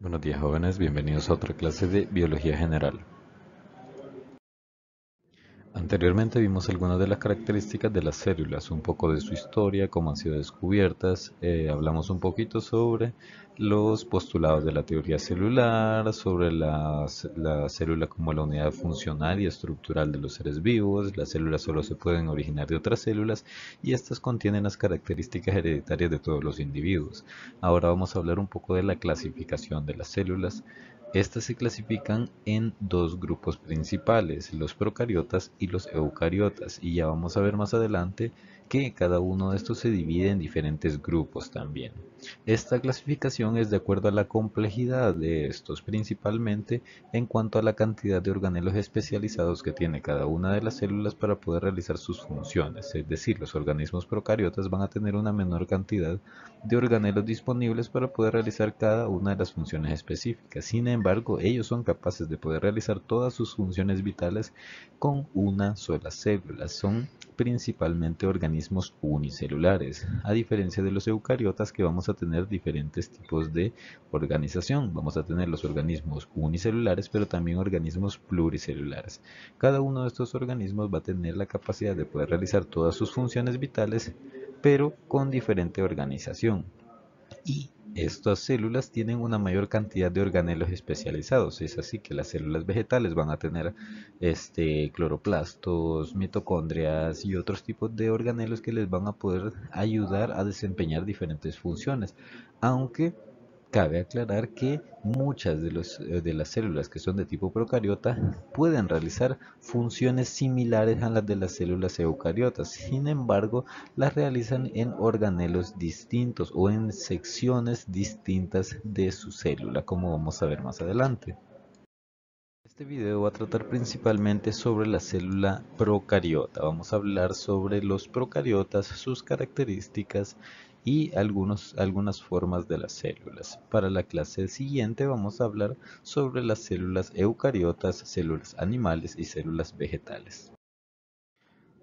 Buenos días jóvenes, bienvenidos a otra clase de Biología General. Anteriormente vimos algunas de las características de las células, un poco de su historia, cómo han sido descubiertas, hablamos un poquito sobre los postulados de la teoría celular, sobre la célula como la unidad funcional y estructural de los seres vivos. Las células solo se pueden originar de otras células y estas contienen las características hereditarias de todos los individuos. Ahora vamos a hablar un poco de la clasificación de las células. Estas se clasifican en dos grupos principales, los procariotas y los eucariotas, y ya vamos a ver más adelante que cada uno de estos se divide en diferentes grupos también. Esta clasificación es de acuerdo a la complejidad de estos, principalmente en cuanto a la cantidad de organelos especializados que tiene cada una de las células para poder realizar sus funciones. Es decir, los organismos procariotas van a tener una menor cantidad de organelos disponibles para poder realizar cada una de las funciones específicas. Sin embargo, ellos son capaces de poder realizar todas sus funciones vitales con una sola célula. Son principalmente organismos unicelulares, a diferencia de los eucariotas, que vamos a tener diferentes tipos de organización. Vamos a tener los organismos unicelulares, pero también organismos pluricelulares. Cada uno de estos organismos va a tener la capacidad de poder realizar todas sus funciones vitales, pero con diferente organización. Y estas células tienen una mayor cantidad de organelos especializados. Es así que las células vegetales van a tener cloroplastos, mitocondrias y otros tipos de organelos que les van a poder ayudar a desempeñar diferentes funciones. Aunque cabe aclarar que muchas de las células que son de tipo procariota pueden realizar funciones similares a las de las células eucariotas. Sin embargo, las realizan en organelos distintos o en secciones distintas de su célula, como vamos a ver más adelante. Este video va a tratar principalmente sobre la célula procariota. Vamos a hablar sobre los procariotas, sus características y algunas formas de las células. Para la clase siguiente vamos a hablar sobre las células eucariotas, células animales y células vegetales.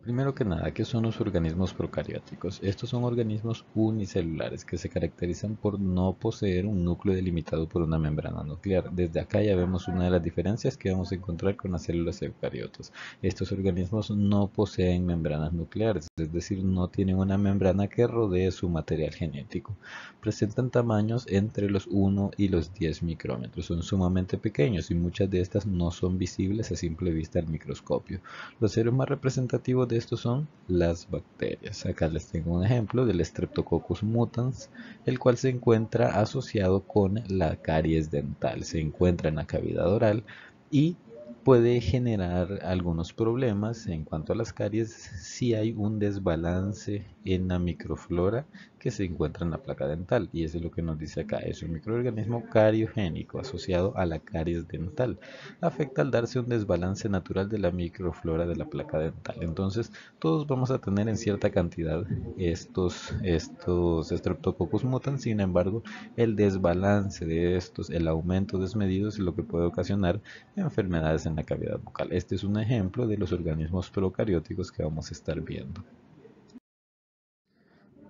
Primero que nada, ¿qué son los organismos procarióticos? Estos son organismos unicelulares que se caracterizan por no poseer un núcleo delimitado por una membrana nuclear. Desde acá ya vemos una de las diferencias que vamos a encontrar con las células eucariotas. Estos organismos no poseen membranas nucleares, es decir, no tienen una membrana que rodee su material genético. Presentan tamaños entre los 1 y los 10 micrómetros. Son sumamente pequeños y muchas de estas no son visibles a simple vista al microscopio. Los seres más representativos de estos son las bacterias. Acá les tengo un ejemplo del Streptococcus mutans, el cual se encuentra asociado con la caries dental. Se encuentra en la cavidad oral y puede generar algunos problemas en cuanto a las caries si hay un desbalance en la microflora que se encuentra en la placa dental. Y eso es lo que nos dice acá: es un microorganismo cariogénico asociado a la caries dental. Afecta al darse un desbalance natural de la microflora de la placa dental. Entonces, todos vamos a tener en cierta cantidad estos Streptococcus mutans. Sin embargo, el desbalance de estos, el aumento desmedido, es lo que puede ocasionar enfermedades en la cavidad bucal. Este es un ejemplo de los organismos procarióticos que vamos a estar viendo.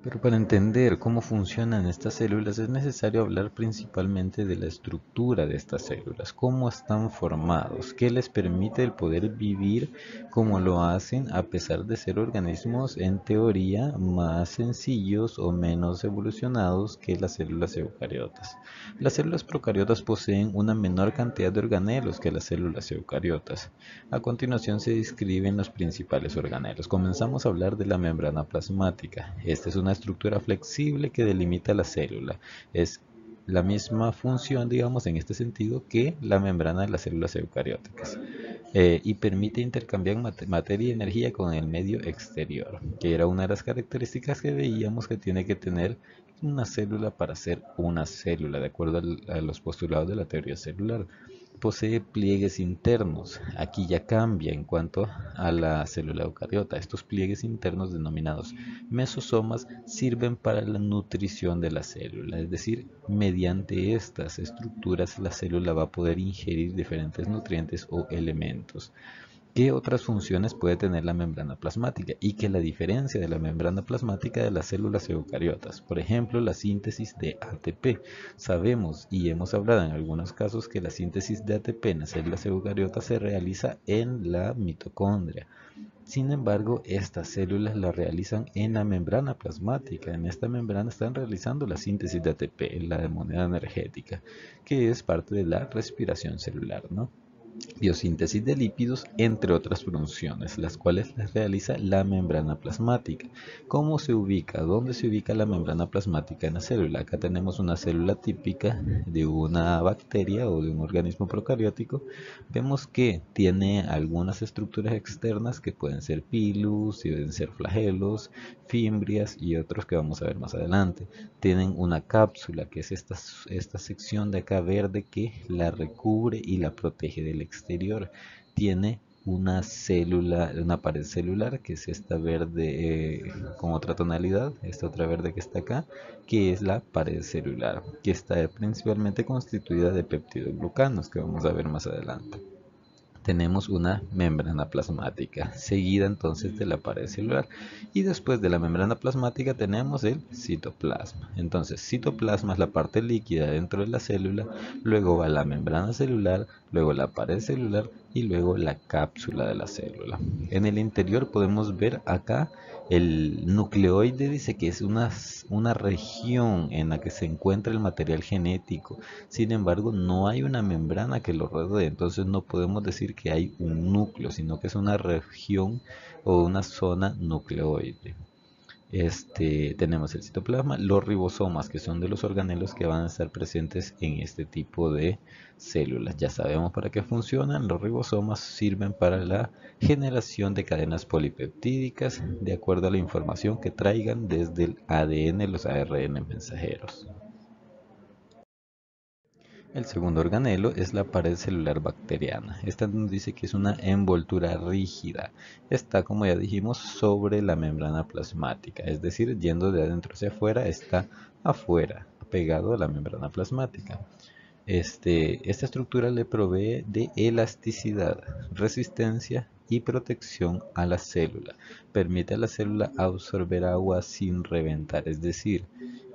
Pero para entender cómo funcionan estas células es necesario hablar principalmente de la estructura de estas células, cómo están formados, qué les permite el poder vivir como lo hacen a pesar de ser organismos en teoría más sencillos o menos evolucionados que las células eucariotas. Las células procariotas poseen una menor cantidad de organelos que las células eucariotas. A continuación se describen los principales organelos. Comenzamos a hablar de la membrana plasmática. Esta es una estructura flexible que delimita la célula. Es la misma función, digamos, en este sentido, que la membrana de las células eucarióticas. Y permite intercambiar materia y energía con el medio exterior, que era una de las características que veíamos que tiene que tener una célula para ser una célula, de acuerdo a los postulados de la teoría celular. Posee pliegues internos. Aquí ya cambia en cuanto a la célula eucariota. Estos pliegues internos, denominados mesosomas, sirven para la nutrición de la célula, es decir, mediante estas estructuras la célula va a poder ingerir diferentes nutrientes o elementos. ¿Qué otras funciones puede tener la membrana plasmática? Y que la diferencia de la membrana plasmática de las células eucariotas, por ejemplo, la síntesis de ATP. Sabemos y hemos hablado en algunos casos que la síntesis de ATP en las células eucariotas se realiza en la mitocondria. Sin embargo, estas células la realizan en la membrana plasmática. En esta membrana están realizando la síntesis de ATP, la moneda energética, que es parte de la respiración celular, ¿no? Biosíntesis de lípidos, entre otras funciones, las cuales las realiza la membrana plasmática. ¿Cómo se ubica? ¿Dónde se ubica la membrana plasmática en la célula? Acá tenemos una célula típica de una bacteria o de un organismo procariótico. Vemos que tiene algunas estructuras externas que pueden ser pilus, pueden ser flagelos, fimbrias y otros que vamos a ver más adelante. Tienen una cápsula, que es esta sección de acá verde que la recubre y la protege del exterior. Tiene una célula, una pared celular, que es esta verde con otra tonalidad, esta otra verde que está acá, que es la pared celular, que está principalmente constituida de peptidoglucanos, que vamos a ver más adelante. Tenemos una membrana plasmática, seguida entonces de la pared celular. Y después de la membrana plasmática tenemos el citoplasma. Entonces, citoplasma es la parte líquida dentro de la célula, luego va la membrana celular, luego la pared celular y luego la cápsula de la célula. En el interior podemos ver acá el nucleoide, dice que es una región en la que se encuentra el material genético. Sin embargo, no hay una membrana que lo rodee, entonces no podemos decir que hay un núcleo, sino que es una región o una zona nucleoide. Tenemos el citoplasma, los ribosomas, que son de los organelos que van a estar presentes en este tipo de células. Ya sabemos para qué funcionan. Los ribosomas sirven para la generación de cadenas polipeptídicas de acuerdo a la información que traigan desde el ADN, los ARN mensajeros. El segundo organelo es la pared celular bacteriana. Esta nos dice que es una envoltura rígida. Está, como ya dijimos, sobre la membrana plasmática, es decir, yendo de adentro hacia afuera, está afuera, pegado a la membrana plasmática. Esta estructura le provee de elasticidad, resistencia y protección a la célula. Permite a la célula absorber agua sin reventar, es decir,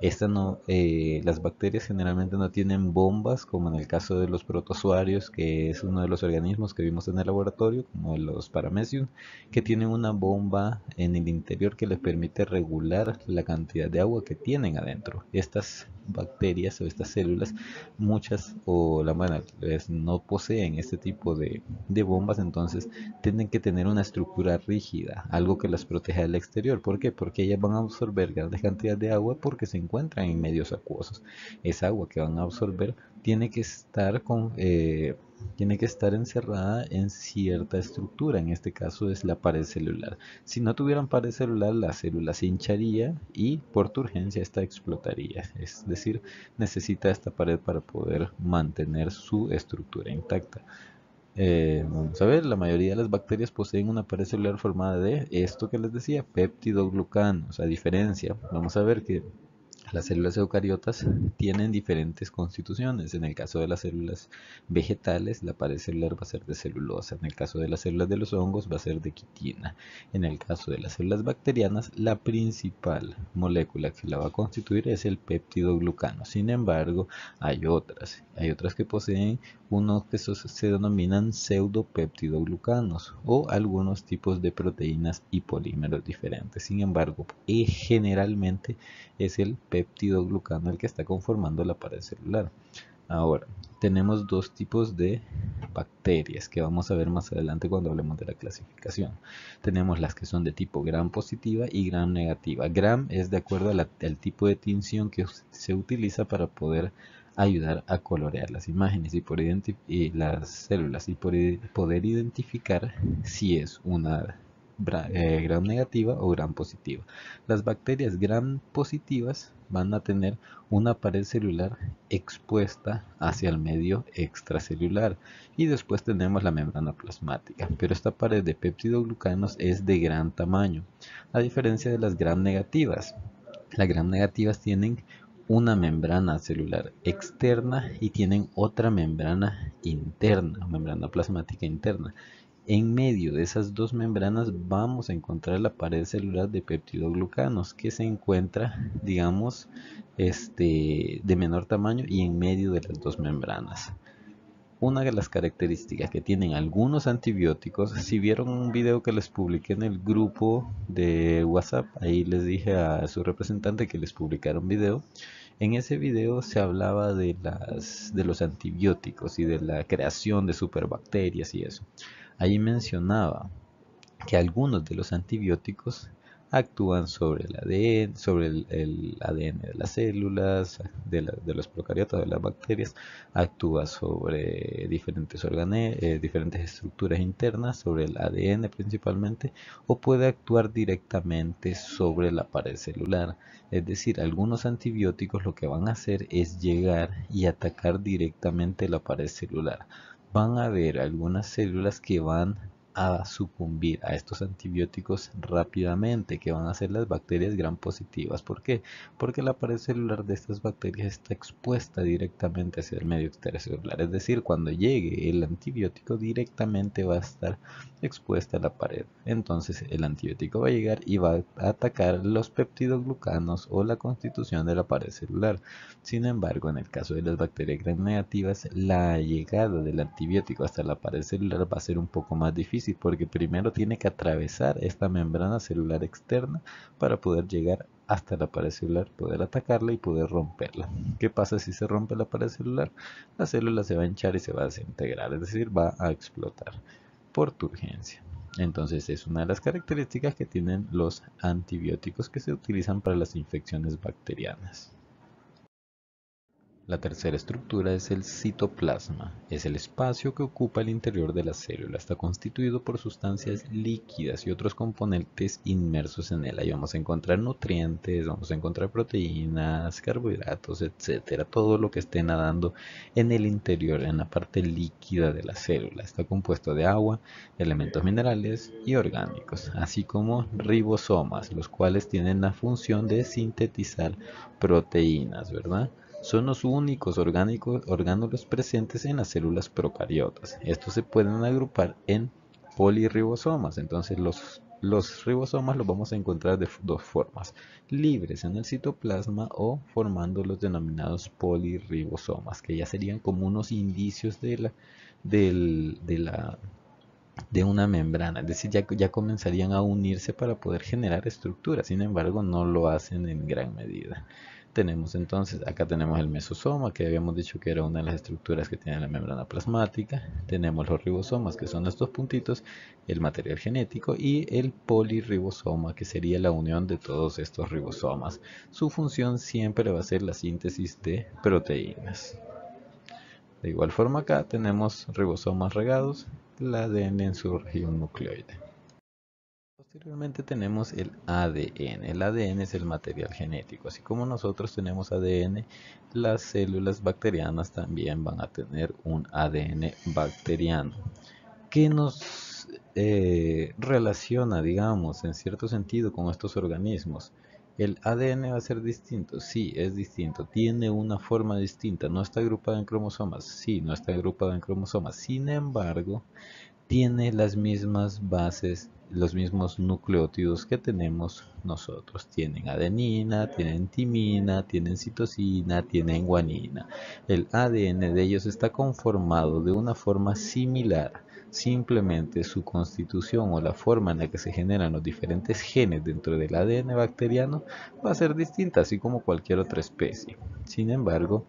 las bacterias generalmente no tienen bombas, como en el caso de los protozoarios, que es uno de los organismos que vimos en el laboratorio, como los paramecium, que tienen una bomba en el interior que les permite regular la cantidad de agua que tienen adentro. Estas bacterias o estas células, muchas o la mayoría no poseen este tipo de bombas, entonces tienen que tener una estructura rígida, algo que las proteja del exterior. ¿Por qué? Porque ellas van a absorber grandes cantidades de agua porque se encuentran en medios acuosos. Esa agua que van a absorber tiene que estar encerrada en cierta estructura, en este caso es la pared celular. Si no tuvieran pared celular, la célula se hincharía y por turgencia esta explotaría, es decir, necesita esta pared para poder mantener su estructura intacta. Vamos a ver, la mayoría de las bacterias poseen una pared celular formada de esto que les decía, peptidoglucanos. A diferencia, vamos a ver que las células eucariotas tienen diferentes constituciones. En el caso de las células vegetales, la pared celular va a ser de celulosa. En el caso de las células de los hongos, va a ser de quitina. En el caso de las células bacterianas, la principal molécula que la va a constituir es el peptidoglucano. Sin embargo, hay otras que poseen unos que se denominan pseudopeptidoglucanos o algunos tipos de proteínas y polímeros diferentes. Sin embargo, generalmente es el peptidoglucano el que está conformando la pared celular. Ahora, tenemos dos tipos de bacterias que vamos a ver más adelante cuando hablemos de la clasificación. Tenemos las que son de tipo gram positiva y gram negativa. Gram es de acuerdo al tipo de tinción que se utiliza para poder ayudar a colorear las imágenes y las células y por poder identificar si es una gram negativa o gram positiva. Las bacterias gram positivas van a tener una pared celular expuesta hacia el medio extracelular y después tenemos la membrana plasmática, pero esta pared de peptidoglucanos es de gran tamaño, a diferencia de las gram negativas. Las gram negativas tienen una membrana celular externa y tienen otra membrana interna, membrana plasmática interna. En medio de esas dos membranas vamos a encontrar la pared celular de peptidoglucanos que se encuentra, digamos, de menor tamaño y en medio de las dos membranas. Una de las características que tienen algunos antibióticos, si vieron un video que les publiqué en el grupo de WhatsApp, ahí les dije a su representante que les publicara un video. En ese video se hablaba de los antibióticos y de la creación de superbacterias y eso. Ahí mencionaba que algunos de los antibióticos actúan sobre el ADN, sobre el ADN de las células, de los procariotas, de las bacterias, actúa sobre diferentes estructuras internas, sobre el ADN principalmente, o puede actuar directamente sobre la pared celular. Es decir, algunos antibióticos lo que van a hacer es llegar y atacar directamente la pared celular. Van a haber algunas células que van a sucumbir a estos antibióticos rápidamente, que van a ser las bacterias gram positivas. ¿Por qué? Porque la pared celular de estas bacterias está expuesta directamente hacia el medio extracelular. Es decir, cuando llegue el antibiótico directamente va a estar expuesta a la pared. Entonces el antibiótico va a llegar y va a atacar los peptidoglucanos o la constitución de la pared celular. Sin embargo, en el caso de las bacterias gram negativas, la llegada del antibiótico hasta la pared celular va a ser un poco más difícil porque primero tiene que atravesar esta membrana celular externa para poder llegar hasta la pared celular, poder atacarla y poder romperla. ¿Qué pasa si se rompe la pared celular? La célula se va a hinchar y se va a desintegrar, es decir, va a explotar por turgencia. Entonces es una de las características que tienen los antibióticos que se utilizan para las infecciones bacterianas. La tercera estructura es el citoplasma. Es el espacio que ocupa el interior de la célula. Está constituido por sustancias líquidas y otros componentes inmersos en él. Ahí vamos a encontrar nutrientes, vamos a encontrar proteínas, carbohidratos, etcétera. Todo lo que esté nadando en el interior, en la parte líquida de la célula. Está compuesto de agua, elementos minerales y orgánicos, así como ribosomas, los cuales tienen la función de sintetizar proteínas, ¿verdad? Son los únicos orgánulos presentes en las células procariotas. Estos se pueden agrupar en polirribosomas. Entonces los ribosomas los vamos a encontrar de dos formas: libres en el citoplasma o formando los denominados polirribosomas, que ya serían como unos indicios de una membrana, es decir, ya comenzarían a unirse para poder generar estructuras. Sin embargo, no lo hacen en gran medida. Tenemos entonces, acá tenemos el mesosoma, que habíamos dicho que era una de las estructuras que tiene la membrana plasmática. Tenemos los ribosomas, que son estos puntitos, el material genético, y el polirribosoma, que sería la unión de todos estos ribosomas. Su función siempre va a ser la síntesis de proteínas. De igual forma acá tenemos ribosomas regados, el ADN en su región nucleoide. Posteriormente tenemos el ADN. El ADN es el material genético. Así como nosotros tenemos ADN, las células bacterianas también van a tener un ADN bacteriano. ¿Qué nos relaciona, digamos, en cierto sentido con estos organismos? ¿El ADN va a ser distinto? Sí, es distinto. Tiene una forma distinta. ¿No está agrupado en cromosomas? Sí, no está agrupado en cromosomas. Sin embargo, tiene las mismas bases, los mismos nucleótidos que tenemos nosotros. Tienen adenina, tienen timina, tienen citosina, tienen guanina. El ADN de ellos está conformado de una forma similar. Simplemente su constitución o la forma en la que se generan los diferentes genes dentro del ADN bacteriano va a ser distinta, así como cualquier otra especie. Sin embargo,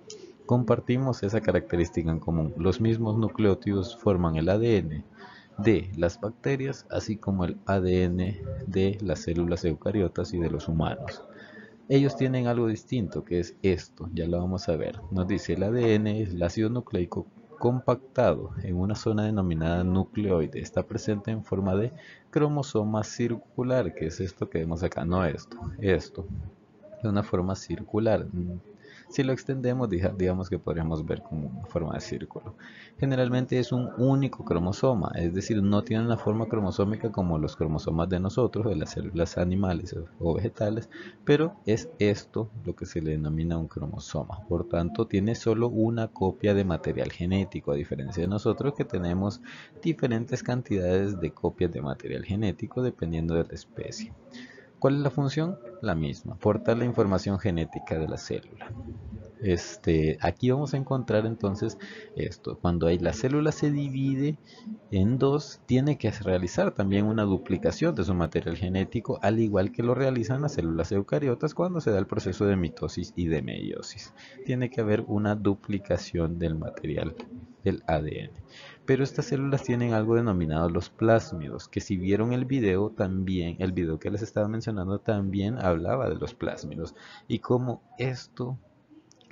compartimos esa característica en común. Los mismos nucleótidos forman el ADN de las bacterias, así como el ADN de las células eucariotas y de los humanos. Ellos tienen algo distinto, que es esto, ya lo vamos a ver. Nos dice el ADN es el ácido nucleico compactado en una zona denominada nucleoide. Está presente en forma de cromosoma circular, que es esto que vemos acá, no esto, de una forma circular. Si lo extendemos, digamos que podríamos ver como una forma de círculo. Generalmente es un único cromosoma, es decir, no tiene una forma cromosómica como los cromosomas de nosotros, de las células animales o vegetales, pero es esto lo que se le denomina un cromosoma. Por tanto, tiene solo una copia de material genético, a diferencia de nosotros que tenemos diferentes cantidades de copias de material genético dependiendo de la especie. ¿Cuál es la función? La misma, portar la información genética de la célula. Aquí vamos a encontrar entonces esto. Cuando la célula se divide en dos, tiene que realizar también una duplicación de su material genético, al igual que lo realizan las células eucariotas cuando se da el proceso de mitosis y de meiosis. Tiene que haber una duplicación del material del ADN. Pero estas células tienen algo denominado los plásmidos, que si vieron el video también, el video que les estaba mencionando también hablaba de los plásmidos y cómo esto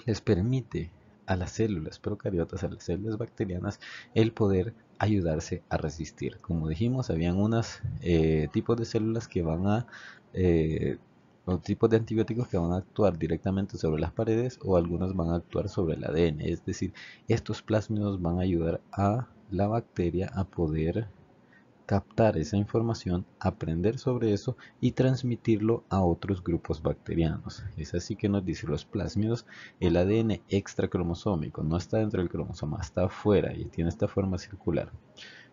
les permite a las células procariotas, a las células bacterianas, el poder ayudarse a resistir. Como dijimos, habían unos tipos de células que van a, eh, o tipos de antibióticos que van a actuar directamente sobre las paredes o algunos van a actuar sobre el ADN. Es decir, estos plásmidos van a ayudar a la bacteria a poder captar esa información, aprender sobre eso y transmitirlo a otros grupos bacterianos. Es así que nos dice los plásmidos, el ADN extracromosómico no está dentro del cromosoma, está afuera y tiene esta forma circular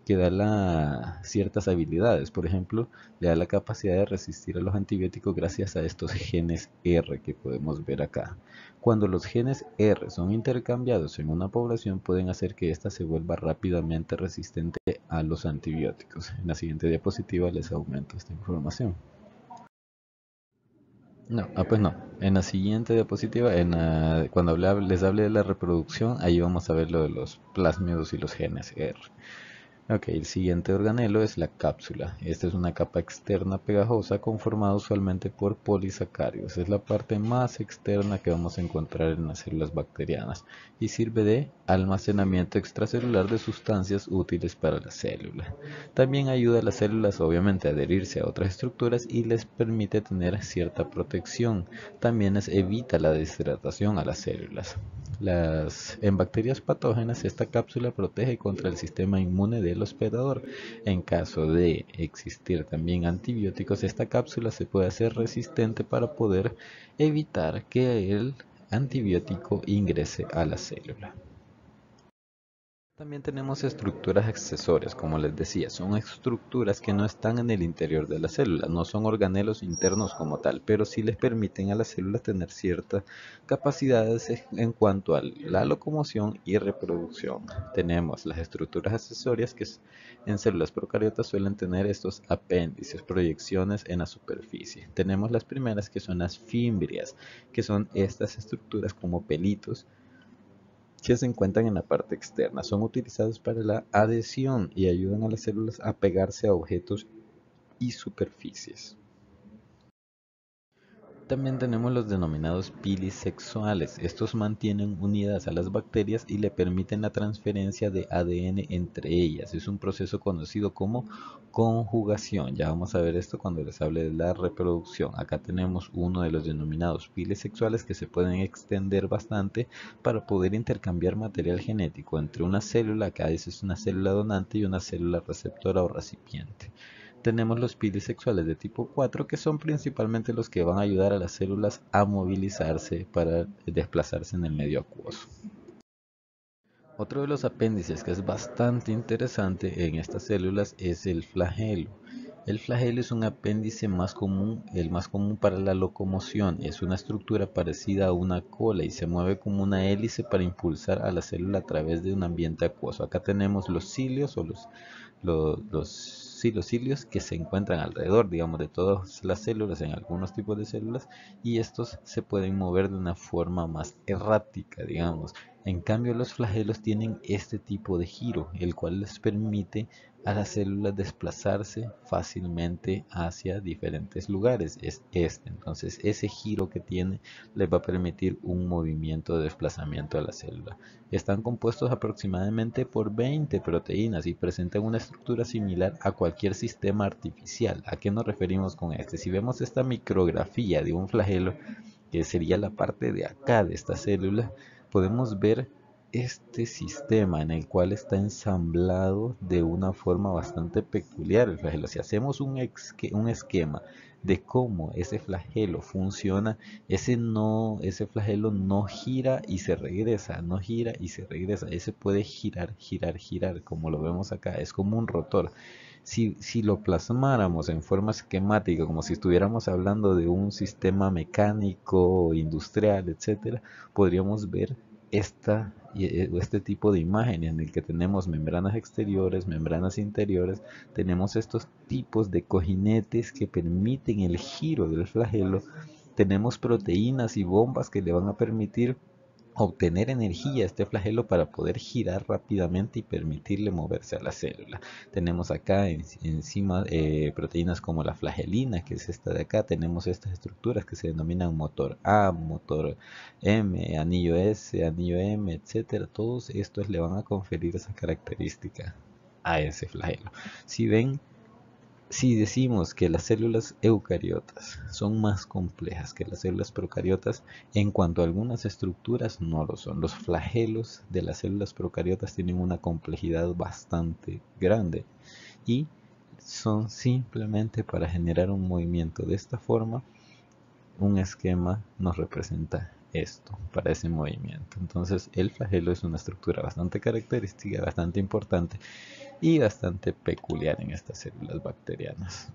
que da ciertas habilidades. Por ejemplo, le da la capacidad de resistir a los antibióticos gracias a estos genes R que podemos ver acá. Cuando los genes R son intercambiados en una población, pueden hacer que ésta se vuelva rápidamente resistente a los antibióticos. En la siguiente diapositiva les aumento esta información. No, pues no. En la siguiente diapositiva, cuando les hable de la reproducción, ahí vamos a ver lo de los plásmidos y los genes R. Ok, el siguiente organelo es la cápsula. Esta es una capa externa pegajosa conformada usualmente por polisacáridos. Es la parte más externa que vamos a encontrar en las células bacterianas y sirve de almacenamiento extracelular de sustancias útiles para la célula. También ayuda a las células obviamente a adherirse a otras estructuras y les permite tener cierta protección. También evita la deshidratación a las células. En bacterias patógenas, esta cápsula protege contra el sistema inmune del hospedador. En caso de existir también antibióticos, esta cápsula se puede hacer resistente para poder evitar que el antibiótico ingrese a la célula. También tenemos estructuras accesorias, como les decía, son estructuras que no están en el interior de la célula, no son organelos internos como tal, pero sí les permiten a las células tener ciertas capacidades en cuanto a la locomoción y reproducción. Tenemos las estructuras accesorias que en células procariotas suelen tener estos apéndices, proyecciones en la superficie. Tenemos las primeras que son las fimbrias, que son estas estructuras como pelitos que se encuentran en la parte externa. Son utilizados para la adhesión y ayudan a las células a pegarse a objetos y superficies. También tenemos los denominados pilis sexuales. Estos mantienen unidas a las bacterias y le permiten la transferencia de ADN entre ellas. Es un proceso conocido como conjugación. Ya vamos a ver esto cuando les hable de la reproducción. Acá tenemos uno de los denominados pilis sexuales que se pueden extender bastante para poder intercambiar material genético entre una célula, que a veces es una célula donante, y una célula receptora o recipiente. Tenemos los pilis sexuales de tipo 4 que son principalmente los que van a ayudar a las células a movilizarse para desplazarse en el medio acuoso. Otro de los apéndices que es bastante interesante en estas células es el flagelo. El flagelo es un apéndice más común, el más común para la locomoción. Es una estructura parecida a una cola y se mueve como una hélice para impulsar a la célula a través de un ambiente acuoso. Acá tenemos los cilios o los silocilios que se encuentran alrededor, digamos, de todas las células en algunos tipos de células, y estos se pueden mover de una forma más errática, digamos. En cambio, los flagelos tienen este tipo de giro, el cual les permite a las células desplazarse fácilmente hacia diferentes lugares. Entonces, ese giro que tiene les va a permitir un movimiento de desplazamiento a la célula. Están compuestos aproximadamente por 20 proteínas y presentan una estructura similar a cualquier sistema artificial. ¿A qué nos referimos con este? Si vemos esta micrografía de un flagelo, que sería la parte de acá de esta célula, podemos ver este sistema en el cual está ensamblado de una forma bastante peculiar el flagelo. Si hacemos un esquema de cómo ese flagelo funciona, ese flagelo no gira y se regresa, no gira y se regresa. Ese puede girar, girar, girar, como lo vemos acá. Es como un rotor. Si lo plasmáramos en forma esquemática, como si estuviéramos hablando de un sistema mecánico, industrial, etcétera, podríamos ver este tipo de imagen en el que tenemos membranas exteriores, membranas interiores, tenemos estos tipos de cojinetes que permiten el giro del flagelo, tenemos proteínas y bombas que le van a permitir obtener energía a este flagelo para poder girar rápidamente y permitirle moverse a la célula. Tenemos acá encima proteínas como la flagelina, que es esta de acá. Tenemos estas estructuras que se denominan motor A, motor M, anillo S, anillo M, etcétera. Todos estos le van a conferir esa característica a ese flagelo. Si ven, si decimos que las células eucariotas son más complejas que las células procariotas, en cuanto a algunas estructuras no lo son. Los flagelos de las células procariotas tienen una complejidad bastante grande y son simplemente para generar un movimiento de esta forma. Un esquema nos representa esto para ese movimiento. Entonces el flagelo es una estructura bastante característica, bastante importante y bastante peculiar en estas células bacterianas.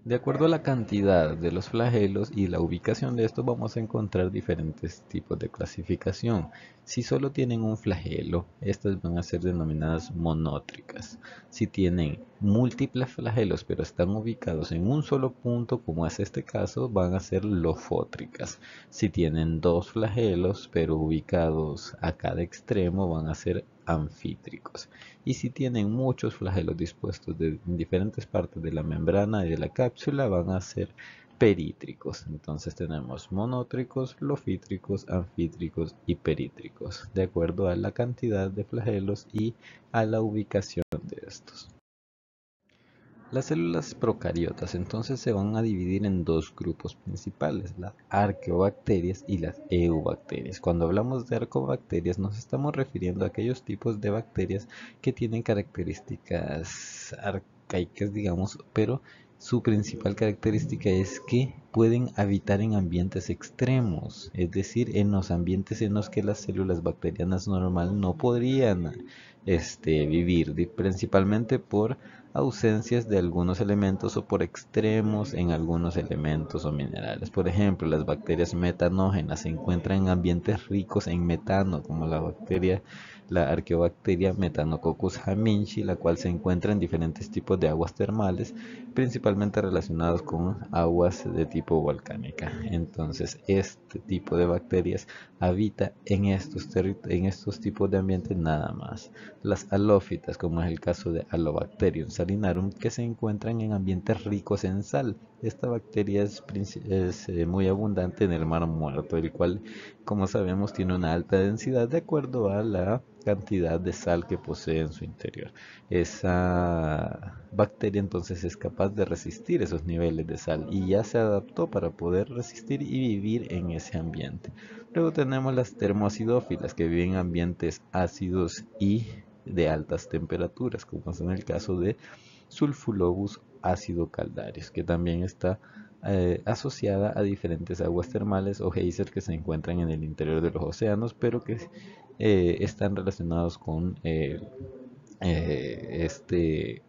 De acuerdo a la cantidad de los flagelos y la ubicación de estos, vamos a encontrar diferentes tipos de clasificación. Si solo tienen un flagelo, estas van a ser denominadas monótricas. Si tienen múltiples flagelos pero están ubicados en un solo punto, como es este caso, van a ser lofótricas. Si tienen dos flagelos pero ubicados a cada extremo, van a ser anfítricos. Y si tienen muchos flagelos dispuestos en diferentes partes de la membrana y de la cápsula, van a ser perítricos. Entonces tenemos monótricos, lofítricos, anfítricos y perítricos, de acuerdo a la cantidad de flagelos y a la ubicación de estos. Las células procariotas entonces se van a dividir en dos grupos principales, las arqueobacterias y las eubacterias. Cuando hablamos de arqueobacterias nos estamos refiriendo a aquellos tipos de bacterias que tienen características arcaicas, digamos, pero su principal característica es que pueden habitar en ambientes extremos, es decir, en los ambientes en los que las células bacterianas normal no podrían vivir, principalmente por ausencias de algunos elementos o por extremos en algunos elementos o minerales. Por ejemplo, las bacterias metanógenas se encuentran en ambientes ricos en metano, como la arqueobacteria Metanococcus haminchi, la cual se encuentra en diferentes tipos de aguas termales, principalmente relacionados con aguas de tipo volcánica. Entonces, este tipo de bacterias habita en estos tipos de ambientes nada más. Las halófitas, como es el caso de Halobacterium salinarum, que se encuentran en ambientes ricos en sal. Esta bacteria es muy abundante en el mar muerto, el cual, como sabemos, tiene una alta densidad de acuerdo a la cantidad de sal que posee en su interior. Esa bacteria entonces es capaz de resistir esos niveles de sal y ya se adaptó para poder resistir y vivir en ese ambiente. Luego tenemos las termoacidófilas que viven en ambientes ácidos y de altas temperaturas, como es en el caso de Sulfulobus ácido caldarius, que también está asociada a diferentes aguas termales o geysers que se encuentran en el interior de los océanos, pero que están relacionados con este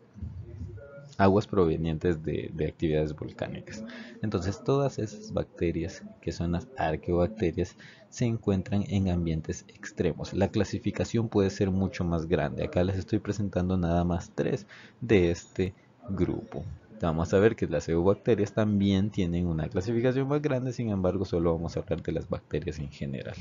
aguas provenientes de actividades volcánicas. Entonces todas esas bacterias, que son las arqueobacterias, se encuentran en ambientes extremos. La clasificación puede ser mucho más grande. Acá les estoy presentando nada más tres de este grupo. Vamos a ver que las eubacterias también tienen una clasificación más grande, sin embargo solo vamos a hablar de las bacterias en general.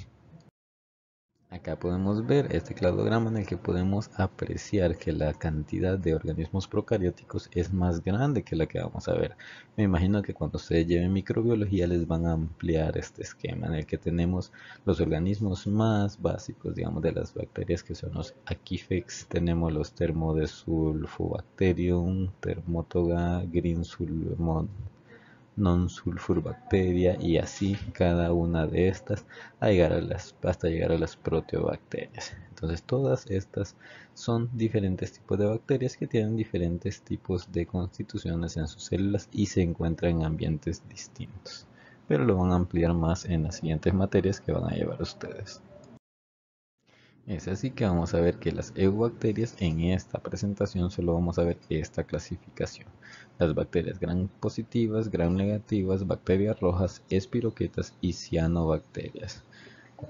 Acá podemos ver este cladograma en el que podemos apreciar que la cantidad de organismos procarióticos es más grande que la que vamos a ver. Me imagino que cuando ustedes lleven microbiología les van a ampliar este esquema en el que tenemos los organismos más básicos, digamos, de las bacterias, que son los Aquifex. Tenemos los Thermodesulfobacterium, Thermotoga, Green non-sulfur bacteria y así cada una de estas hasta llegar a las proteobacterias. Entonces todas estas son diferentes tipos de bacterias que tienen diferentes tipos de constituciones en sus células y se encuentran en ambientes distintos. Pero lo van a ampliar más en las siguientes materias que van a llevar ustedes. Es así que vamos a ver que las eubacterias en esta presentación solo vamos a ver esta clasificación. Las bacterias gram positivas, gram negativas, bacterias rojas, espiroquetas y cianobacterias.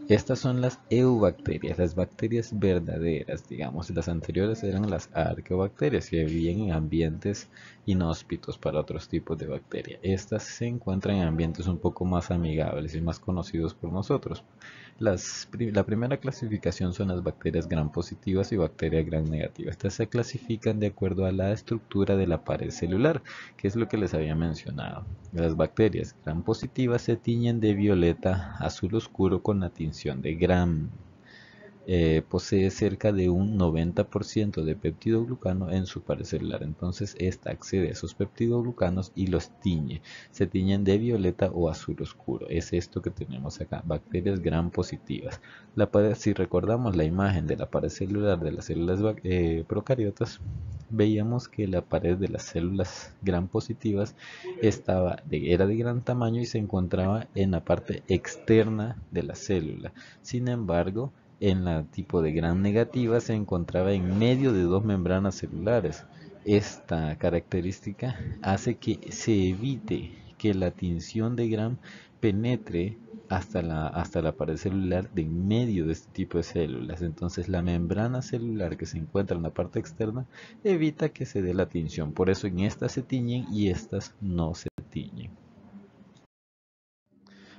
Estas son las eubacterias, las bacterias verdaderas, digamos. Las anteriores eran las arqueobacterias que vivían en ambientes inhóspitos para otros tipos de bacterias. Estas se encuentran en ambientes un poco más amigables y más conocidos por nosotros. La primera clasificación son las bacterias gram positivas y bacterias gram negativas. Estas se clasifican de acuerdo a la estructura de la pared celular, que es lo que les había mencionado. Las bacterias gram positivas se tiñen de violeta azul oscuro con la tinción de gram. Posee cerca de un 90% de peptidoglucano en su pared celular. Entonces esta accede a esos peptidoglucanos y los tiñe. Se tiñen de violeta o azul oscuro. Es esto que tenemos acá, bacterias gram positivas. Si recordamos la imagen de la pared celular de las células procariotas, veíamos que la pared de las células gram positivas era de gran tamaño y se encontraba en la parte externa de la célula. Sin embargo, en la tipo de gram negativa se encontraba en medio de dos membranas celulares. Esta característica hace que se evite que la tinción de gram penetre hasta la pared celular de en medio de este tipo de células. Entonces la membrana celular que se encuentra en la parte externa evita que se dé la tinción. Por eso en estas se tiñen y estas no se tiñen.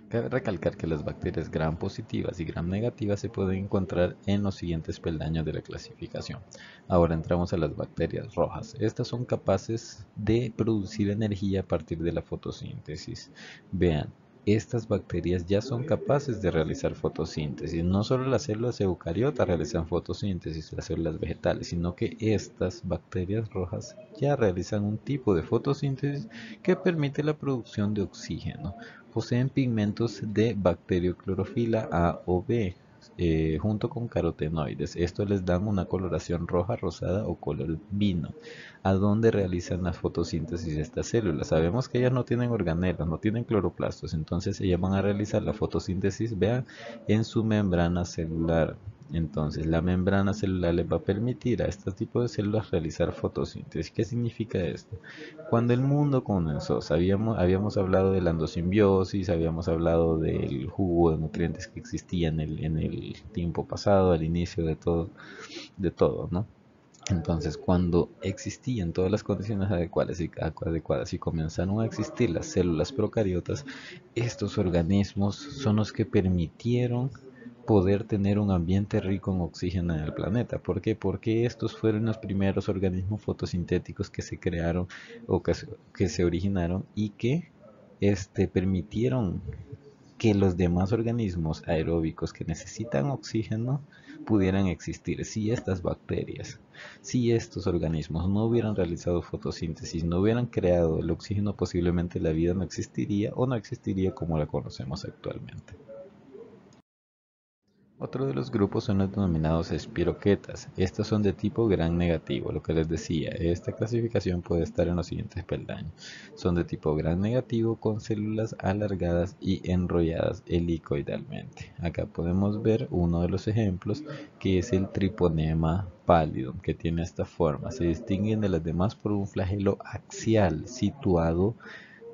Cabe recalcar que las bacterias gram positivas y gram negativas se pueden encontrar en los siguientes peldaños de la clasificación. Ahora entramos a las bacterias rojas. Estas son capaces de producir energía a partir de la fotosíntesis. Vean, estas bacterias ya son capaces de realizar fotosíntesis. No solo las células eucariotas realizan fotosíntesis, las células vegetales, sino que estas bacterias rojas ya realizan un tipo de fotosíntesis que permite la producción de oxígeno. Poseen pigmentos de bacterioclorofila A o B, junto con carotenoides. Esto les dan una coloración roja, rosada o color vino. ¿A dónde realizan la fotosíntesis de estas células? Sabemos que ellas no tienen organelas, no tienen cloroplastos, entonces ellas van a realizar la fotosíntesis, vean, en su membrana celular. Entonces, la membrana celular les va a permitir a este tipo de células realizar fotosíntesis. ¿Qué significa esto? Cuando el mundo comenzó, habíamos hablado de la endosimbiosis, habíamos hablado del jugo de nutrientes que existía en el tiempo pasado, al inicio de todo, ¿no? Entonces, cuando existían todas las condiciones adecuadas y comenzaron a existir las células procariotas, estos organismos son los que permitieron poder tener un ambiente rico en oxígeno en el planeta. ¿Por qué? Porque estos fueron los primeros organismos fotosintéticos que se crearon o que se originaron y que permitieron que los demás organismos aeróbicos que necesitan oxígeno pudieran existir. Si estos organismos no hubieran realizado fotosíntesis, no hubieran creado el oxígeno, posiblemente la vida no existiría o no existiría como la conocemos actualmente. Otro de los grupos son los denominados espiroquetas. Estos son de tipo gram negativo, lo que les decía. Esta clasificación puede estar en los siguientes peldaños. Son de tipo gram negativo con células alargadas y enrolladas helicoidalmente. Acá podemos ver uno de los ejemplos, que es el Triponema pallidum, que tiene esta forma. Se distinguen de las demás por un flagelo axial situado,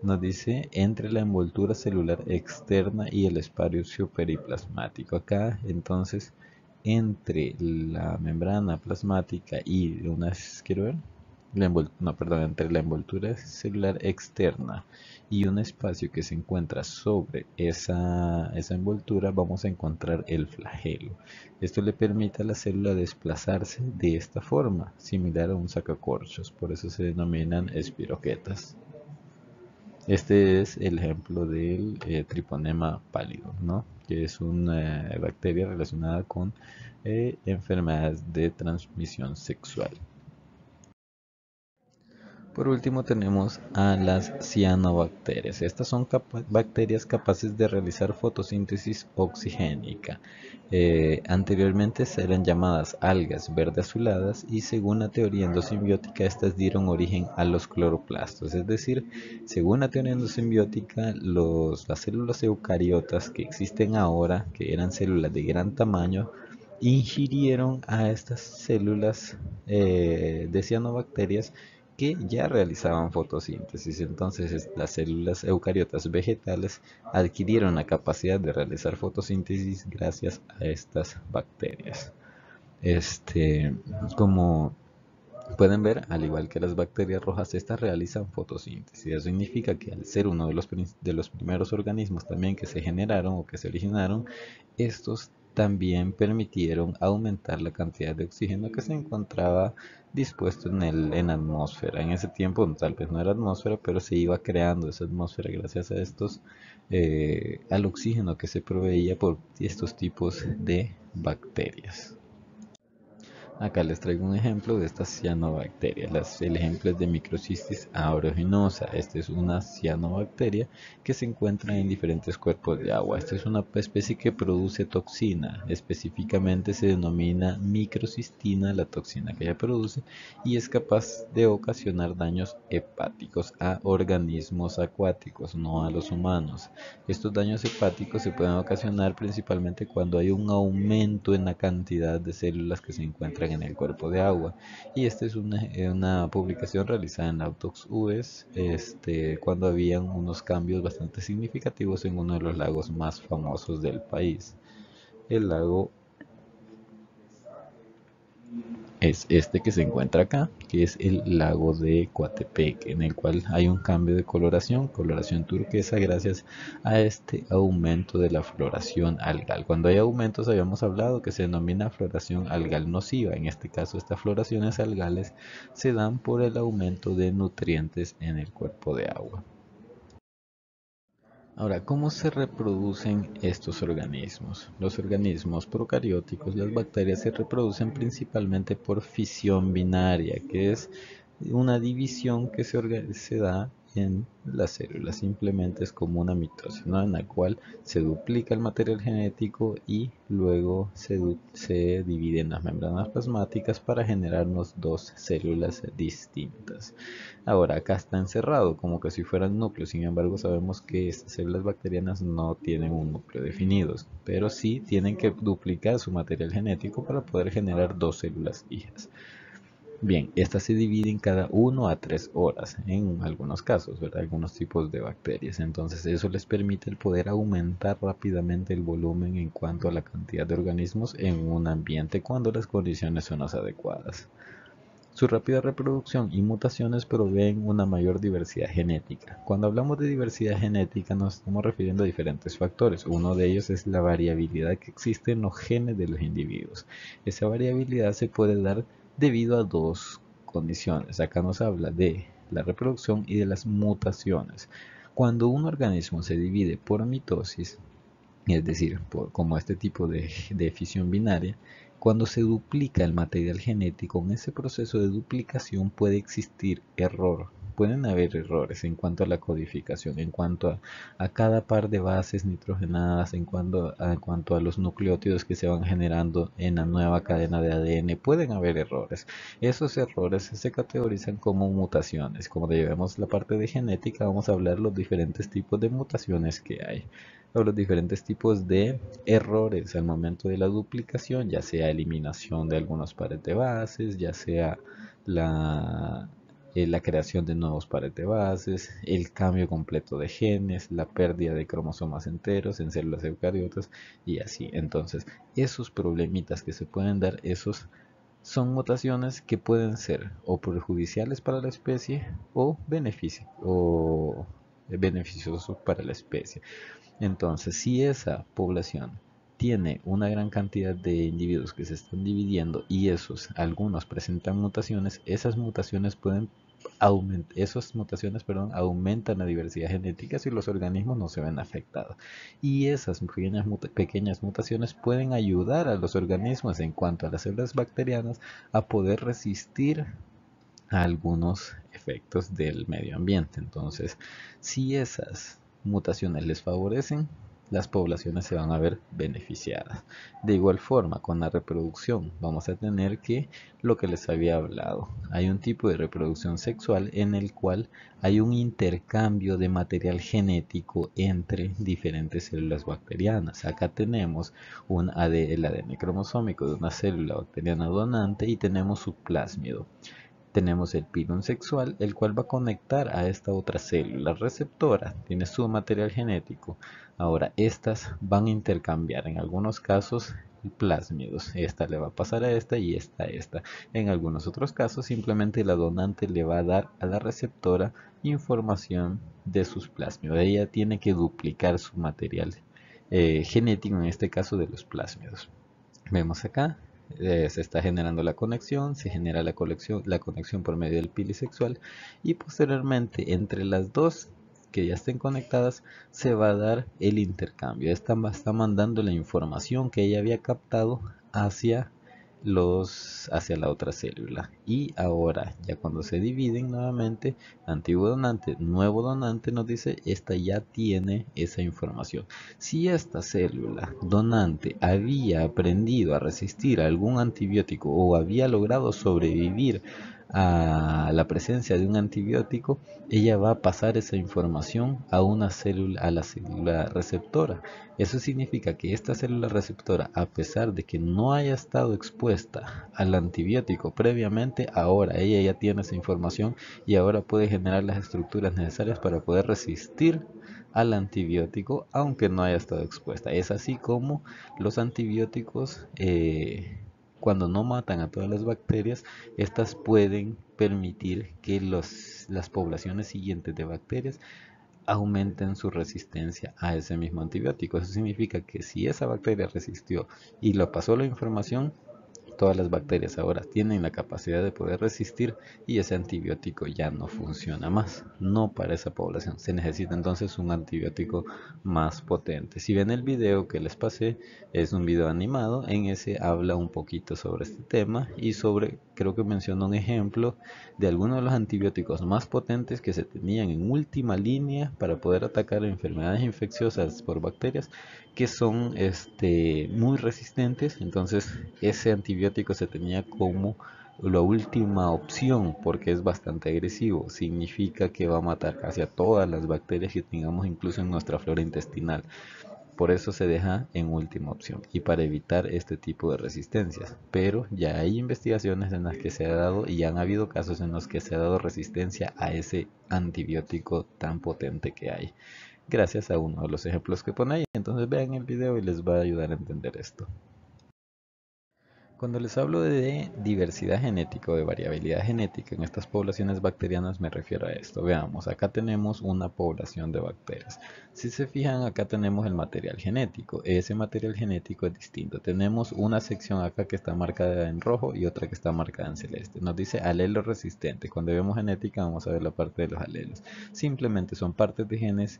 nos dice, entre la envoltura celular externa y el espacio periplasmático. Acá, entonces, entre la membrana plasmática y quiero ver, entre la envoltura celular externa y un espacio que se encuentra sobre esa envoltura, vamos a encontrar el flagelo. Esto le permite a la célula desplazarse de esta forma, similar a un sacacorchos, por eso se denominan espiroquetas. Este es el ejemplo del Triponema pallidum, ¿no? Que es una bacteria relacionada con enfermedades de transmisión sexual. Por último tenemos a las cianobacterias. Estas son bacterias capaces de realizar fotosíntesis oxigénica. Anteriormente eran llamadas algas verde azuladas y según la teoría endosimbiótica estas dieron origen a los cloroplastos. Es decir, según la teoría endosimbiótica, las células eucariotas que existen ahora, que eran células de gran tamaño, ingirieron a estas células de cianobacterias que ya realizaban fotosíntesis. Entonces, las células eucariotas vegetales adquirieron la capacidad de realizar fotosíntesis gracias a estas bacterias. Este, como pueden ver, al igual que las bacterias rojas, estas realizan fotosíntesis. Eso significa que al ser uno de los primeros organismos también que se generaron o que se originaron, estos también permitieron aumentar la cantidad de oxígeno que se encontraba dispuesto en la atmósfera. En ese tiempo tal vez no era atmósfera, pero se iba creando esa atmósfera gracias a al oxígeno que se proveía por estos tipos de bacterias. Acá les traigo un ejemplo de esta cianobacteria. El ejemplo es de Microcistis aeruginosa. Esta es una cianobacteria que se encuentra en diferentes cuerpos de agua. Esta es una especie que produce toxina. Específicamente se denomina microcistina la toxina que ella produce y es capaz de ocasionar daños hepáticos a organismos acuáticos, no a los humanos. Estos daños hepáticos se pueden ocasionar principalmente cuando hay un aumento en la cantidad de células que se encuentran en el cuerpo de agua. Y esta es una publicación realizada en Autox US, cuando habían unos cambios bastante significativos en uno de los lagos más famosos del país, el lago es este que se encuentra acá, que es el lago de Coatepec, en el cual hay un cambio de coloración turquesa gracias a este aumento de la floración algal. Cuando hay aumentos habíamos hablado que se denomina floración algal nociva. En este caso estas floraciones algales se dan por el aumento de nutrientes en el cuerpo de agua. Ahora, ¿cómo se reproducen estos organismos? Los organismos procarióticos, las bacterias, se reproducen principalmente por fisión binaria, que es una división que se da en las células. Simplemente es como una mitosis, ¿no? En la cual se duplica el material genético y luego se dividen las membranas plasmáticas para generarnos dos células distintas. Ahora, acá está encerrado como que si fueran núcleos, sin embargo sabemos que estas células bacterianas no tienen un núcleo definido, pero sí tienen que duplicar su material genético para poder generar dos células hijas. Bien, estas se dividen cada 1 a 3 horas en algunos casos, ¿verdad? Algunos tipos de bacterias. Entonces eso les permite el poder aumentar rápidamente el volumen en cuanto a la cantidad de organismos en un ambiente cuando las condiciones son las adecuadas. Su rápida reproducción y mutaciones proveen una mayor diversidad genética. Cuando hablamos de diversidad genética nos estamos refiriendo a diferentes factores. Uno de ellos es la variabilidad que existe en los genes de los individuos. Esa variabilidad se puede dar debido a dos condiciones. Acá nos habla de la reproducción y de las mutaciones. Cuando un organismo se divide por mitosis, es decir, como este tipo de fisión binaria, cuando se duplica el material genético, en ese proceso de duplicación puede existir error. Pueden haber errores en cuanto a la codificación, en cuanto a cada par de bases nitrogenadas, en cuanto a los nucleótidos que se van generando en la nueva cadena de ADN. Pueden haber errores. Esos errores se categorizan como mutaciones. Como llevamos la parte de genética, vamos a hablar los diferentes tipos de mutaciones que hay o los diferentes tipos de errores al momento de la duplicación, ya sea eliminación de algunos pares de bases, ya sea la creación de nuevos pares de bases, el cambio completo de genes, la pérdida de cromosomas enteros en células eucariotas y así. Entonces, esos problemitas que se pueden dar, esos son mutaciones que pueden ser o perjudiciales para la especie o beneficiosos para la especie. Entonces, si esa población tiene una gran cantidad de individuos que se están dividiendo y algunos presentan mutaciones, esas mutaciones, perdón, aumentan la diversidad genética si los organismos no se ven afectados. Y esas pequeñas mutaciones pueden ayudar a los organismos en cuanto a las células bacterianas a poder resistir a algunos efectos del medio ambiente. Entonces, si esas mutaciones les favorecen, las poblaciones se van a ver beneficiadas. De igual forma, con la reproducción vamos a tener que lo que les había hablado. Hay un tipo de reproducción sexual en el cual hay un intercambio de material genético entre diferentes células bacterianas. Acá tenemos el ADN cromosómico de una célula bacteriana donante y tenemos su plásmido. Tenemos el pilón sexual, el cual va a conectar a esta otra célula receptora, tiene su material genético. Ahora, estas van a intercambiar en algunos casos plásmidos. Esta le va a pasar a esta y esta a esta. En algunos otros casos, simplemente la donante le va a dar a la receptora información de sus plásmidos. Ella tiene que duplicar su material genético, en este caso de los plásmidos. Vemos acá, se está generando la conexión, se genera la conexión por medio del pili sexual y posteriormente entre las dos que ya estén conectadas se va a dar el intercambio. Esta está mandando la información que ella había captado hacia hacia la otra célula, y ahora ya cuando se dividen nuevamente, antiguo donante, nuevo donante, nos dice esta ya tiene esa información. Si esta célula donante había aprendido a resistir a algún antibiótico o había logrado sobrevivir a la presencia de un antibiótico, ella va a pasar esa información a una célula, a la célula receptora. Eso significa que esta célula receptora, a pesar de que no haya estado expuesta al antibiótico previamente, ahora ella ya tiene esa información y ahora puede generar las estructuras necesarias para poder resistir al antibiótico aunque no haya estado expuesta. Es así como los antibióticos, cuando no matan a todas las bacterias, estas pueden permitir que las poblaciones siguientes de bacterias aumenten su resistencia a ese mismo antibiótico. Eso significa que si esa bacteria resistió y lo pasó la información, todas las bacterias ahora tienen la capacidad de poder resistir y ese antibiótico ya no funciona más. No para esa población. Se necesita entonces un antibiótico más potente. Si ven el video que les pasé, es un video animado. En ese habla un poquito sobre este tema y sobre, creo que menciona un ejemplo de algunos de los antibióticos más potentes que se tenían en última línea para poder atacar enfermedades infecciosas por bacterias que son muy resistentes. Entonces ese antibiótico se tenía como la última opción porque es bastante agresivo. Significa que va a matar casi a todas las bacterias que tengamos incluso en nuestra flora intestinal. Por eso se deja en última opción y para evitar este tipo de resistencias. Pero ya hay investigaciones en las que se ha dado y han habido casos en los que se ha dado resistencia a ese antibiótico tan potente que hay, gracias a uno de los ejemplos que pone ahí. Entonces vean el video y les va a ayudar a entender esto. Cuando les hablo de diversidad genética o de variabilidad genética en estas poblaciones bacterianas, me refiero a esto. Veamos, acá tenemos una población de bacterias. Si se fijan, acá tenemos el material genético. Ese material genético es distinto. Tenemos una sección acá que está marcada en rojo y otra que está marcada en celeste. Nos dice alelo resistente. Cuando vemos genética vamos a ver la parte de los alelos. Simplemente son partes de genes,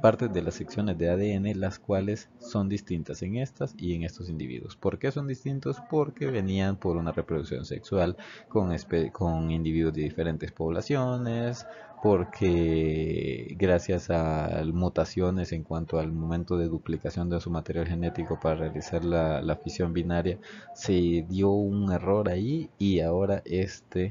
partes de las secciones de ADN, las cuales son distintas en estas y en estos individuos. ¿Por qué son distintos? Porque venían por una reproducción sexual con individuos de diferentes poblaciones, porque gracias a mutaciones en cuanto al momento de duplicación de su material genético para realizar la fisión binaria, se dio un error ahí y ahora esta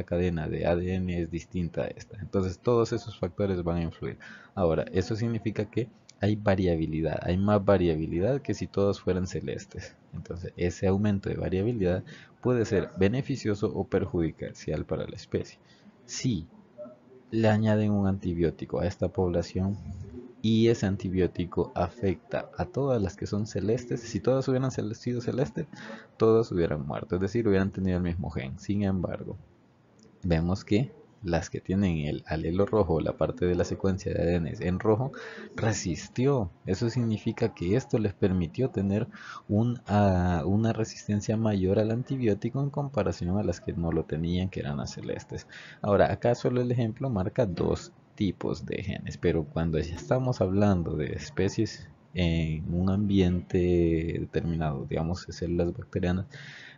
cadena de ADN es distinta a esta. Entonces todos esos factores van a influir. Ahora, eso significa que hay variabilidad, hay más variabilidad que si todos fueran celestes. Entonces, ese aumento de variabilidad puede ser beneficioso o perjudicial para la especie. Si le añaden un antibiótico a esta población y ese antibiótico afecta a todas las que son celestes, si todas hubieran sido celestes, todas hubieran muerto, es decir, hubieran tenido el mismo gen. Sin embargo, vemos que las que tienen el alelo rojo, la parte de la secuencia de ADN en rojo, resistió. Eso significa que esto les permitió tener una resistencia mayor al antibiótico en comparación a las que no lo tenían, que eran las celestes. Ahora, acá solo el ejemplo marca dos tipos de genes, pero cuando ya estamos hablando de especies en un ambiente determinado, digamos células bacterianas,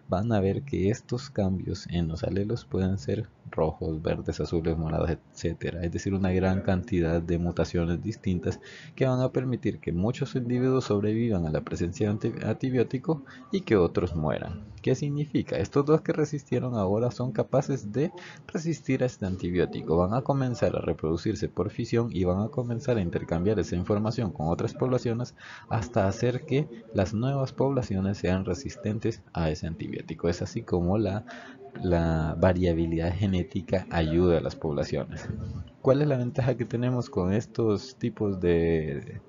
van a ver que estos cambios en los alelos pueden ser rojos, verdes, azules, morados, etcétera. Es decir, una gran cantidad de mutaciones distintas que van a permitir que muchos individuos sobrevivan a la presencia de antibiótico y que otros mueran. ¿Qué significa? Estos dos que resistieron ahora son capaces de resistir a este antibiótico. Van a comenzar a reproducirse por fisión y van a comenzar a intercambiar esa información con otras poblaciones hasta hacer que las nuevas poblaciones sean resistentes a ese antibiótico. Es así como la variabilidad genética ayuda a las poblaciones. ¿Cuál es la ventaja que tenemos con estos tipos de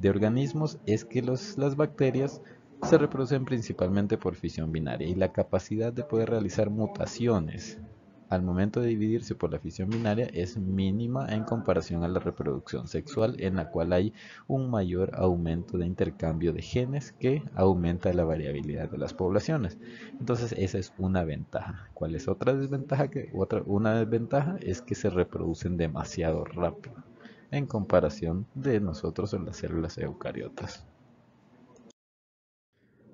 organismos? Es que las bacterias se reproducen principalmente por fisión binaria y la capacidad de poder realizar mutaciones al momento de dividirse por la fisión binaria es mínima en comparación a la reproducción sexual, en la cual hay un mayor aumento de intercambio de genes que aumenta la variabilidad de las poblaciones. Entonces esa es una ventaja. ¿Cuál es otra desventaja? Una desventaja es que se reproducen demasiado rápido en comparación de nosotros en las células eucariotas.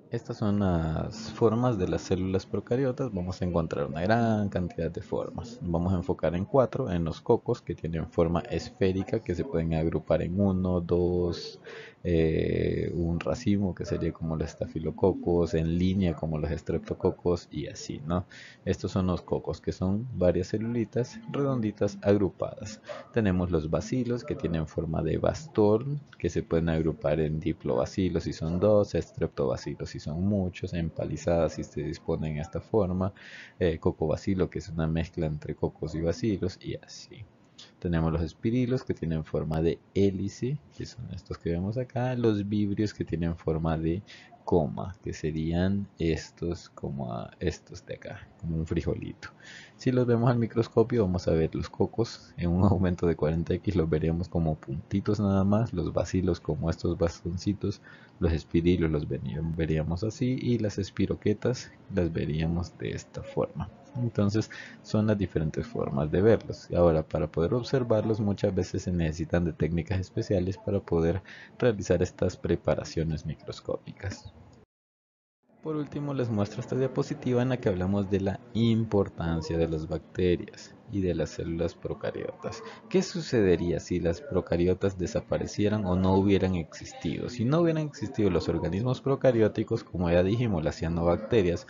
Estas son las formas de las células procariotas. Vamos a encontrar una gran cantidad de formas. Vamos a enfocar en cuatro, en los cocos que tienen forma esférica, que se pueden agrupar en uno, dos, un racimo que sería como los estafilococos, en línea como los estreptococos y así, ¿no? Estos son los cocos, que son varias celulitas redonditas agrupadas. Tenemos los bacilos que tienen forma de bastón, que se pueden agrupar en diplobacilos si son dos, estreptobacilos si son muchos, empalizadas si se disponen en esta forma, cocobacilo que es una mezcla entre cocos y bacilos y así. Tenemos los espirilos que tienen forma de hélice, que son estos que vemos acá, los vibrios que tienen forma de coma, que serían estos como estos de acá, como un frijolito. Si los vemos al microscopio vamos a ver los cocos en un aumento de 40x, los veríamos como puntitos nada más, los bacilos como estos bastoncitos, los espirilos los veríamos así y las espiroquetas las veríamos de esta forma. Entonces son las diferentes formas de verlos. Ahora, para poder observarlos muchas veces se necesitan de técnicas especiales para poder realizar estas preparaciones microscópicas. Por último, les muestro esta diapositiva en la que hablamos de la importancia de las bacterias y de las células procariotas. ¿Qué sucedería si las procariotas desaparecieran o no hubieran existido? Si no hubieran existido los organismos procarióticos, como ya dijimos, las cianobacterias,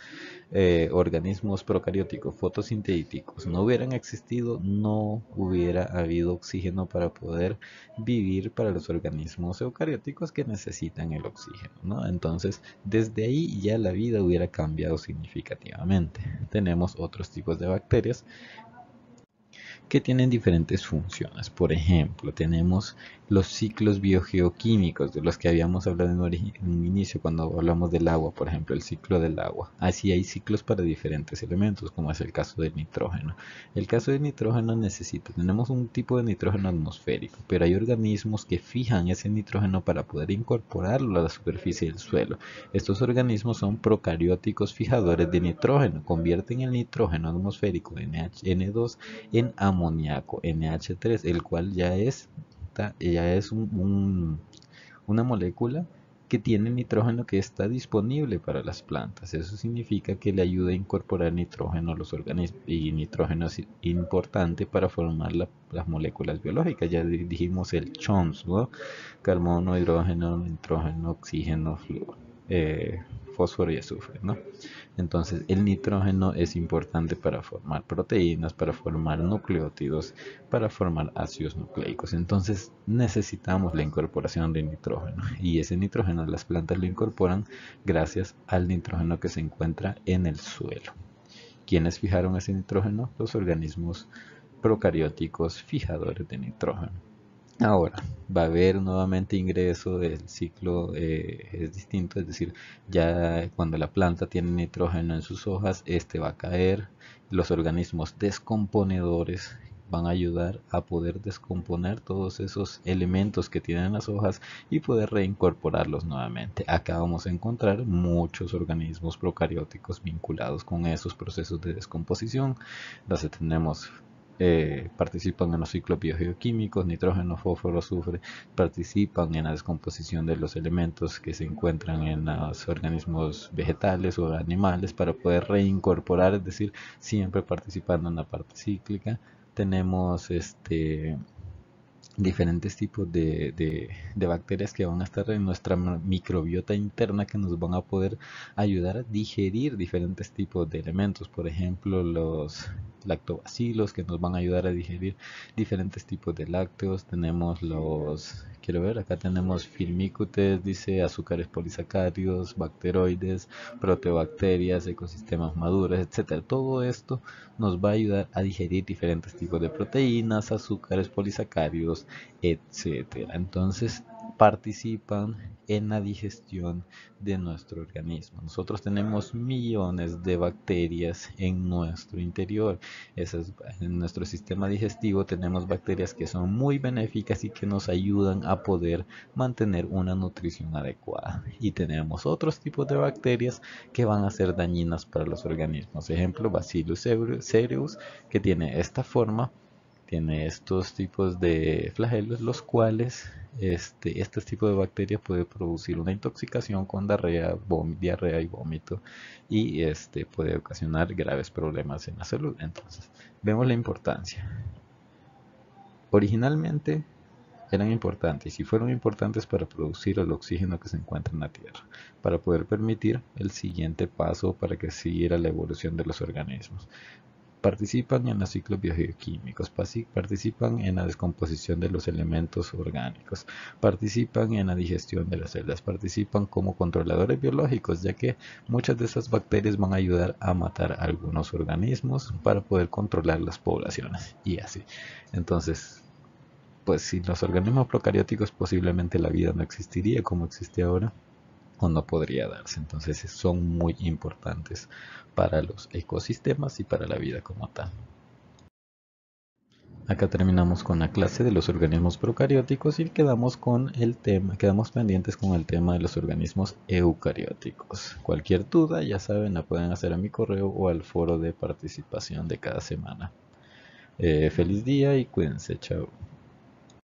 organismos procarióticos fotosintéticos no hubieran existido, no hubiera habido oxígeno para poder vivir para los organismos eucarióticos que necesitan el oxígeno, ¿no? Entonces, desde ahí ya la vida hubiera cambiado significativamente. Tenemos otros tipos de bacterias que tienen diferentes funciones. Por ejemplo, tenemos los ciclos biogeoquímicos de los que habíamos hablado en un inicio cuando hablamos del agua, por ejemplo, el ciclo del agua. Así hay ciclos para diferentes elementos, como es el caso del nitrógeno. El caso del nitrógeno tenemos un tipo de nitrógeno atmosférico, pero hay organismos que fijan ese nitrógeno para poder incorporarlo a la superficie del suelo. Estos organismos son procarióticos fijadores de nitrógeno, convierten el nitrógeno atmosférico NH2 en amoníaco NH3, el cual ya es una molécula que tiene nitrógeno que está disponible para las plantas. Eso significa que le ayuda a incorporar nitrógeno a los organismos y nitrógeno es importante para formar las moléculas biológicas. Ya dijimos el CHOMS, ¿no? Carbono, hidrógeno, nitrógeno, oxígeno, fósforo y azufre, ¿no? Entonces el nitrógeno es importante para formar proteínas, para formar nucleótidos, para formar ácidos nucleicos. Entonces necesitamos la incorporación de nitrógeno y ese nitrógeno las plantas lo incorporan gracias al nitrógeno que se encuentra en el suelo. ¿Quiénes fijaron ese nitrógeno? Los organismos procarióticos fijadores de nitrógeno. Ahora, va a haber nuevamente ingreso, el ciclo es distinto, es decir, ya cuando la planta tiene nitrógeno en sus hojas, este va a caer, los organismos descomponedores van a ayudar a poder descomponer todos esos elementos que tienen las hojas y poder reincorporarlos nuevamente. Acá vamos a encontrar muchos organismos procarióticos vinculados con esos procesos de descomposición. Entonces tenemos participan en los ciclos biogeoquímicos, nitrógeno, fósforo, azufre, participan en la descomposición de los elementos que se encuentran en los organismos vegetales o animales para poder reincorporar, es decir, siempre participando en la parte cíclica. Tenemos diferentes tipos de bacterias que van a estar en nuestra microbiota interna, que nos van a poder ayudar a digerir diferentes tipos de elementos. Por ejemplo, los lactobacilos, que nos van a ayudar a digerir diferentes tipos de lácteos. Tenemos quiero ver, acá tenemos firmicutes, dice, azúcares polisacáridos, bacteroides, proteobacterias, ecosistemas maduros, etcétera. Todo esto nos va a ayudar a digerir diferentes tipos de proteínas, azúcares polisacáridos, etcétera. Entonces participan en la digestión de nuestro organismo. Nosotros tenemos millones de bacterias en nuestro interior. En nuestro sistema digestivo tenemos bacterias que son muy benéficas y que nos ayudan a poder mantener una nutrición adecuada. Y tenemos otros tipos de bacterias que van a ser dañinas para los organismos. Ejemplo, Bacillus cereus, que tiene esta forma, tiene estos tipos de flagelos, los cuales este tipo de bacteria puede producir una intoxicación con diarrea y vómito, y puede ocasionar graves problemas en la salud. Entonces, vemos la importancia. Originalmente eran importantes y fueron importantes para producir el oxígeno que se encuentra en la Tierra, para poder permitir el siguiente paso para que siguiera la evolución de los organismos. Participan en los ciclos biogeoquímicos, participan en la descomposición de los elementos orgánicos, participan en la digestión de las células, participan como controladores biológicos, ya que muchas de esas bacterias van a ayudar a matar a algunos organismos para poder controlar las poblaciones y así. Entonces, pues sin los organismos procarióticos posiblemente la vida no existiría como existe ahora, o no podría darse. Entonces son muy importantes para los ecosistemas y para la vida como tal. Acá terminamos con la clase de los organismos procarióticos y quedamos pendientes con el tema de los organismos eucarióticos. Cualquier duda, ya saben, la pueden hacer a mi correo o al foro de participación de cada semana. Feliz día y cuídense, chao.